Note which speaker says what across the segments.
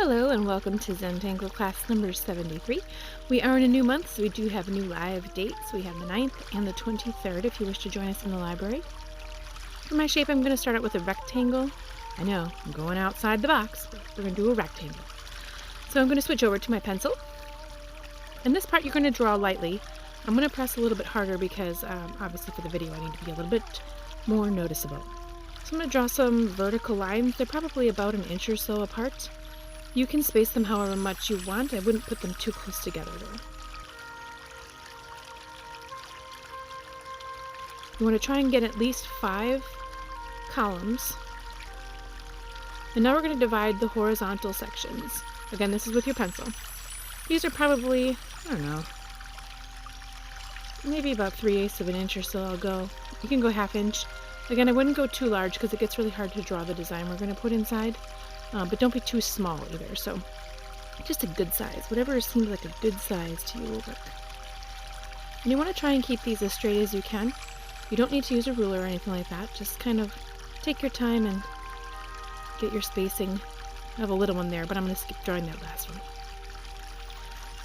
Speaker 1: Hello and welcome to Zentangle class number 73. We are in a new month, so we do have new live dates. We have the 9th and the 23rd if you wish to join us in the library. For my shape, I'm going to start out with a rectangle. I know, I'm going outside the box, but we're going to do a rectangle. So I'm going to switch over to my pencil. And this part you're going to draw lightly. I'm going to press a little bit harder because obviously for the video I need to be a little bit more noticeable. So I'm going to draw some vertical lines. They're probably about an inch or so apart. You can space them however much you want. I wouldn't put them too close together though. You want to try and get at least 5 columns. And now we're going to divide the horizontal sections. Again, this is with your pencil. These are probably, I don't know, maybe about 3/8 of an inch or so I'll go. You can go 1/2 inch. Again, I wouldn't go too large because it gets really hard to draw the design we're going to put inside. But don't be too small either, so just a good size. Whatever seems like a good size to you will work. And you want to try and keep these as straight as you can. You don't need to use a ruler or anything like that. Just kind of take your time and get your spacing. I have a little one there, but I'm going to skip drawing that last one.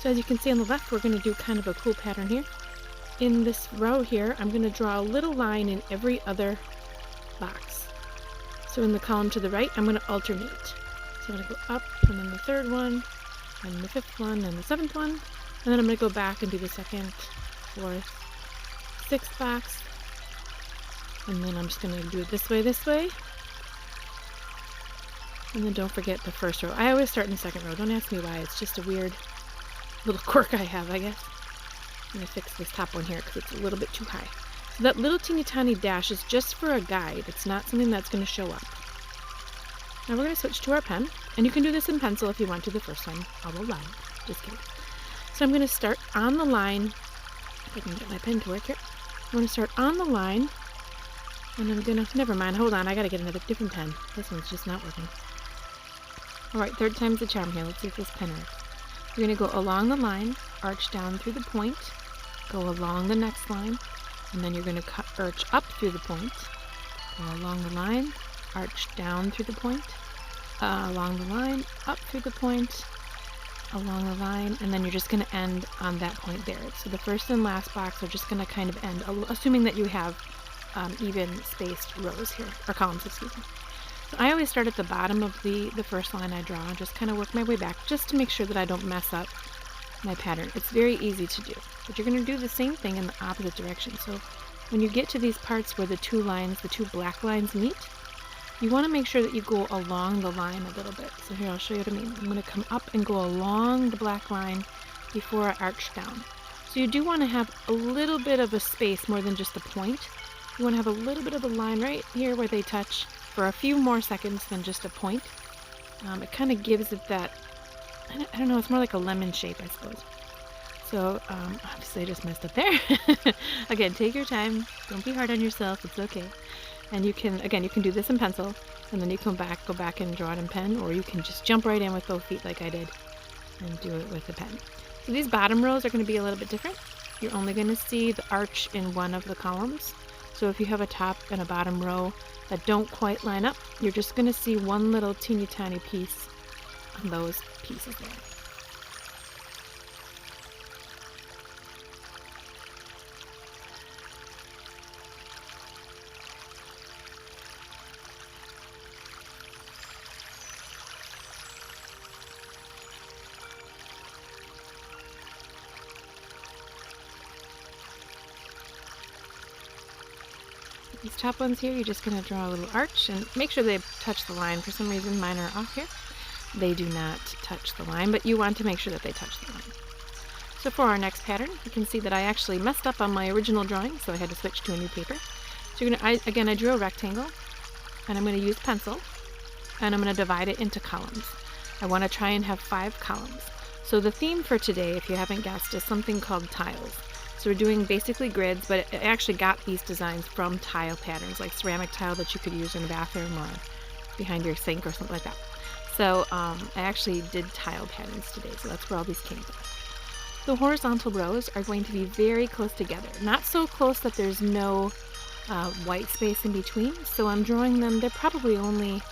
Speaker 1: So as you can see on the left, we're going to do kind of a cool pattern here. In this row here, I'm going to draw a little line in every other box. So in the column to the right, I'm going to alternate. So I'm going to go up, and then the 3rd one, and the 5th one, and the 7th one. And then I'm going to go back and do the 2nd, 4th, 6th box. And then I'm just going to do it this way. And then don't forget the 1st row. I always start in the 2nd row. Don't ask me why. It's just a weird little quirk I have, I guess. I'm going to fix this top one here because it's a little bit too high. So that little teeny tiny dash is just for a guide. It's not something that's going to show up. Now we're going to switch to our pen. And you can do this in pencil if you want to the first time. I'll allow it. Just kidding. So I'm going to start on the line. If I can get my pen to work here. I'm going to start on the line. And I'm going to... Never mind. Hold on. I got to get another different pen. This one's just not working. Alright, 3rd time's the charm here. Let's see if this pen works. You're going to go along the line. Arch down through the point. Go along the next line. And then you're going to arch up through the point, go along the line, arch down through the point, along the line, up through the point, along the line, and then you're just going to end on that point there. So the first and last box are just going to kind of end, assuming that you have even spaced rows here, or columns, excuse me. So I always start at the bottom of the first line I draw and just kind of work my way back just to make sure that I don't mess up my pattern. It's very easy to do, but you're going to do the same thing in the opposite direction. So when you get to these parts where the two black lines meet, you want to make sure that you go along the line a little bit. So here, I'll show you what I mean. I'm going to come up and go along the black line before I arch down. So you do want to have a little bit of a space more than just a point. You want to have a little bit of a line right here where they touch for a few more seconds than just a point. It kind of gives it that, I don't know, it's more like a lemon shape, I suppose. So, obviously I just messed up there. Again, take your time. Don't be hard on yourself. It's okay. And you can do this in pencil, and then you go back and draw it in pen, or you can just jump right in with both feet like I did and do it with the pen. So these bottom rows are going to be a little bit different. You're only going to see the arch in one of the columns. So if you have a top and a bottom row that don't quite line up, you're just going to see one little teeny tiny piece on those pieces there. These top ones here, you're just going to draw a little arch and make sure they touch the line. For some reason mine are off here. They do not touch the line, but you want to make sure that they touch the line. So for our next pattern, you can see that I actually messed up on my original drawing, so I had to switch to a new paper. So I drew a rectangle, and I'm going to use pencil, and I'm going to divide it into columns. I want to try and have 5 columns. So the theme for today, if you haven't guessed, is something called tiles. So we're doing basically grids, but I actually got these designs from tile patterns, like ceramic tile that you could use in the bathroom or behind your sink or something like that. So I actually did tile patterns today, so that's where all these came from. The horizontal rows are going to be very close together. Not so close that there's no white space in between. So I'm drawing them, they're probably only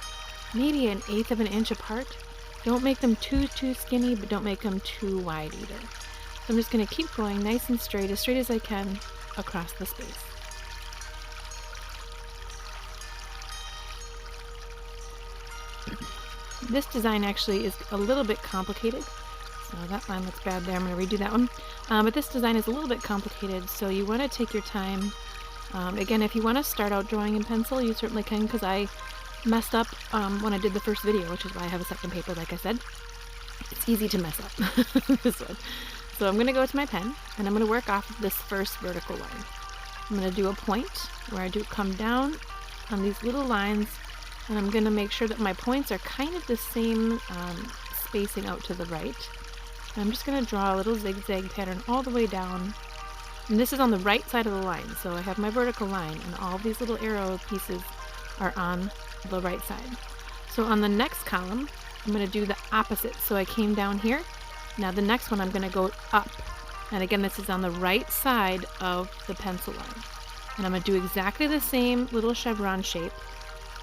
Speaker 1: maybe 1/8 of an inch apart. Don't make them too skinny, but don't make them too wide either. So I'm just going to keep going nice and straight as I can across the space. This design actually is a little bit complicated. So that line looks bad there. I'm going to redo that one. But this design is a little bit complicated, so you want to take your time. Again, if you want to start out drawing in pencil, you certainly can, because I messed up when I did the first video, which is why I have a second paper, like I said. It's easy to mess up, this one. So I'm going to go to my pen, and I'm going to work off of this first vertical line. I'm going to do a point where I do come down on these little lines, and I'm going to make sure that my points are kind of the same spacing out to the right. And I'm just going to draw a little zigzag pattern all the way down. And this is on the right side of the line, so I have my vertical line, and all these little arrow pieces are on the right side. So on the next column, I'm going to do the opposite. So I came down here. Now the next one I'm going to go up. And again, this is on the right side of the pencil line. And I'm going to do exactly the same little chevron shape.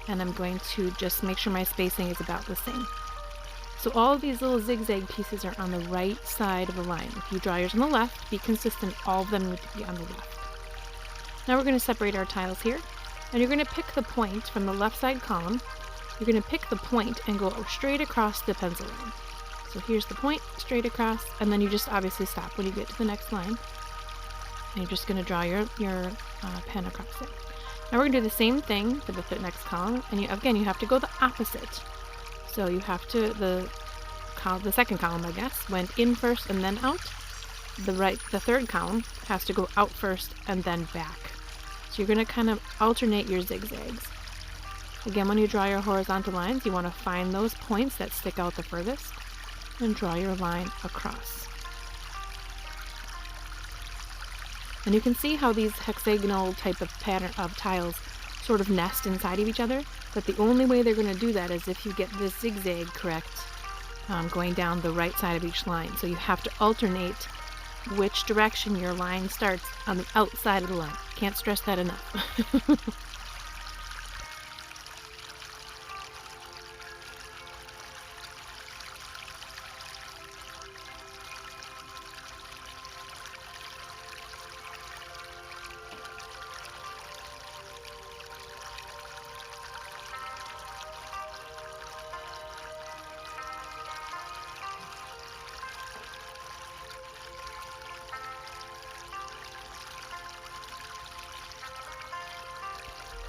Speaker 1: And I'm going to just make sure my spacing is about the same. So all of these little zigzag pieces are on the right side of the line. If you draw yours on the left, be consistent. All of them need to be on the left. Now we're going to separate our tiles here. And you're going to pick the point from the left side column. You're going to pick the point and go straight across the pencil line. So here's the point, straight across, and then you just obviously stop when you get to the next line. And you're just going to draw your pen across it. Now we're going to do the same thing for the next column, and again, you have to go the opposite. So you have to, the second column, I guess, went in first and then out. The third column has to go out first and then back. So you're going to kind of alternate your zigzags. Again, when you draw your horizontal lines, you want to find those points that stick out the furthest and draw your line across. And you can see how these hexagonal type of pattern of tiles sort of nest inside of each other, but the only way they're going to do that is if you get this zigzag correct, going down the right side of each line. So you have to alternate which direction your line starts on the outside of the line. Can't stress that enough.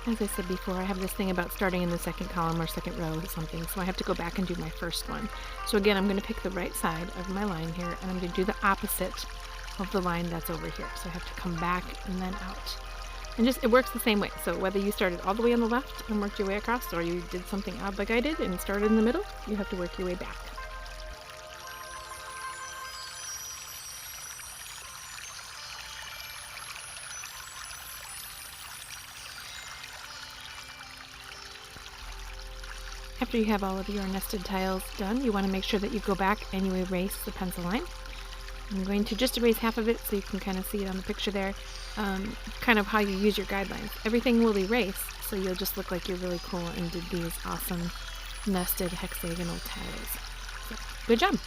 Speaker 1: As I said before, I have this thing about starting in the second column or second row or something, so I have to go back and do my first one. So again, I'm going to pick the right side of my line here, and I'm going to do the opposite of the line that's over here. So I have to come back and then out. And it works the same way. So whether you started all the way on the left and worked your way across, or you did something odd like I did and started in the middle, you have to work your way back. After you have all of your nested tiles done, you want to make sure that you go back and you erase the pencil line. I'm going to just erase half of it so you can kind of see it on the picture there, kind of how you use your guidelines. Everything will erase, so you'll just look like you're really cool and did these awesome nested hexagonal tiles. So, good job!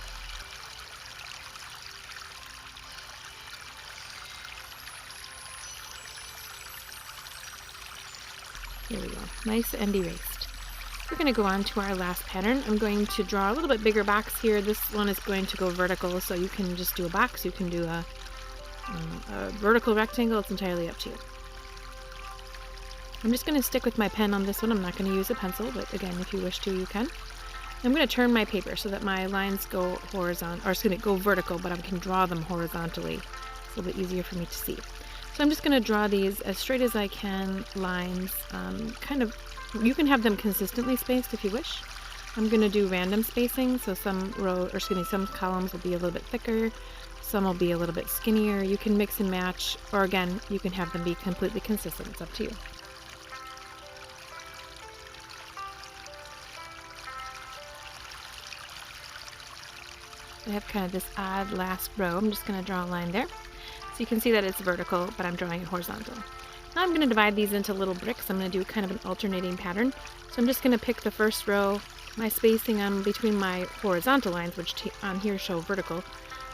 Speaker 1: Here we go, nice and erased. We're going to go on to our last pattern. I'm going to draw a little bit bigger box here. This one is going to go vertical, so you can just do a box. You can do a vertical rectangle. It's entirely up to you. I'm just going to stick with my pen on this one. I'm not going to use a pencil, but again, if you wish to, you can. I'm going to turn my paper so that my lines go horizontal, or it's going to go vertical, but I can draw them horizontally. It's a little bit easier for me to see. So I'm just going to draw these as straight as I can, lines, you can have them consistently spaced if you wish. I'm going to do random spacing, so some columns will be a little bit thicker, some will be a little bit skinnier. You can mix and match, or again, you can have them be completely consistent. It's up to you. I have kind of this odd last row. I'm just going to draw a line there. So you can see that it's vertical, but I'm drawing it horizontal. Now I'm going to divide these into little bricks. I'm going to do kind of an alternating pattern. So I'm just going to pick the first row My spacing on between my horizontal lines, which on here show vertical,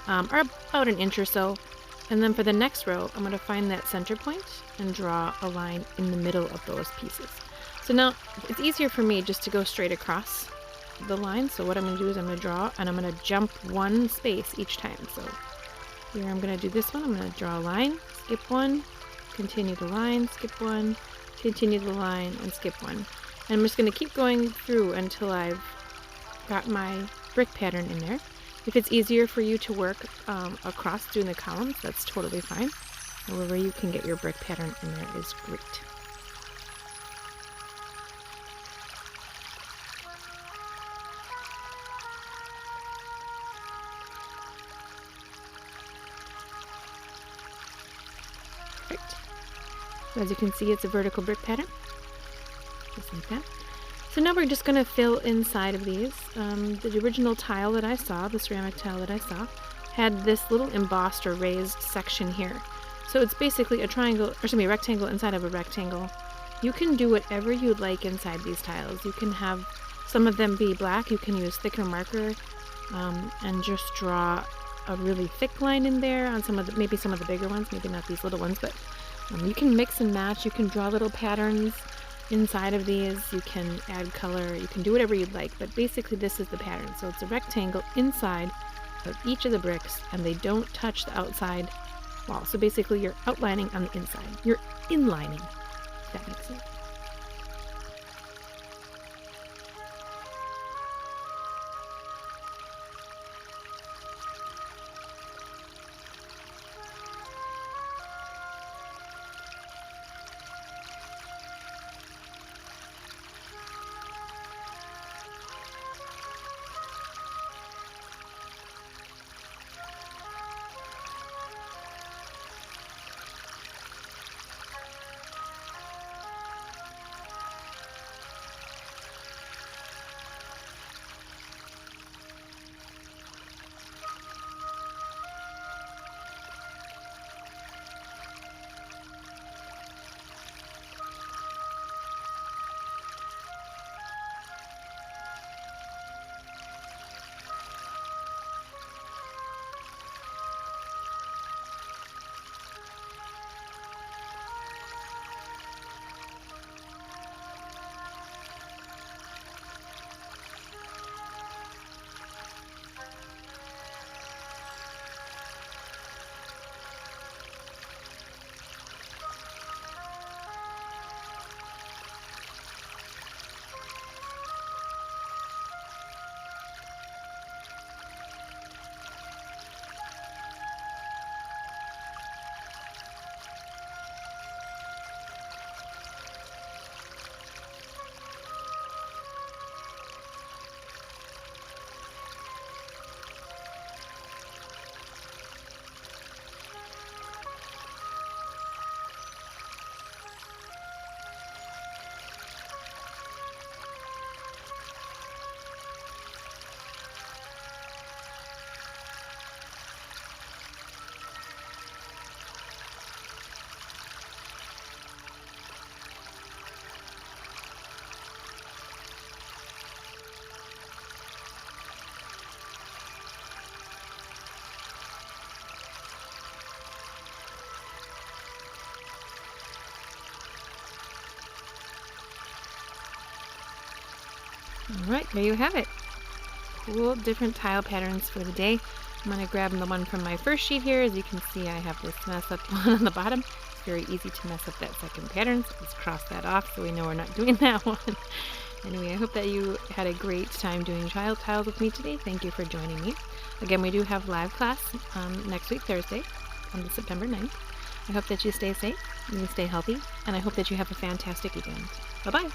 Speaker 1: are about an inch or so. And then for the next row, I'm going to find that center point and draw a line in the middle of those pieces. So now it's easier for me just to go straight across the line. So what I'm going to do is I'm going to draw and I'm going to jump one space each time. So here I'm going to do this one. I'm going to draw a line, skip one, continue the line, skip one, continue the line, and skip one. And I'm just going to keep going through until I've got my brick pattern in there. If it's easier for you to work across doing the columns, that's totally fine. However you can get your brick pattern in there is great. Perfect. So as you can see, it's a vertical brick pattern, just like that. So now we're just going to fill inside of these. The original tile that I saw, the ceramic tile that I saw, had this little embossed or raised section here. So it's basically a triangle, or a rectangle inside of a rectangle. You can do whatever you'd like inside these tiles. You can have some of them be black. You can use thicker marker and just draw a really thick line in there on maybe some of the bigger ones, maybe not these little ones, but you can mix and match. You can draw little patterns inside of these. You can add color, you can do whatever you'd like, but basically this is the pattern. So it's a rectangle inside of each of the bricks and they don't touch the outside wall. So basically you're outlining on the inside. You're inlining, if that makes sense. Alright, there you have it. Cool, different tile patterns for the day. I'm going to grab the one from my first sheet here. As you can see, I have this mess up one on the bottom. It's very easy to mess up that second pattern, so let's cross that off so we know we're not doing that one. Anyway, I hope that you had a great time doing child tiles with me today. Thank you for joining me. Again, we do have live class next week, Thursday, on September 9th. I hope that you stay safe and you stay healthy, and I hope that you have a fantastic weekend. Bye-bye!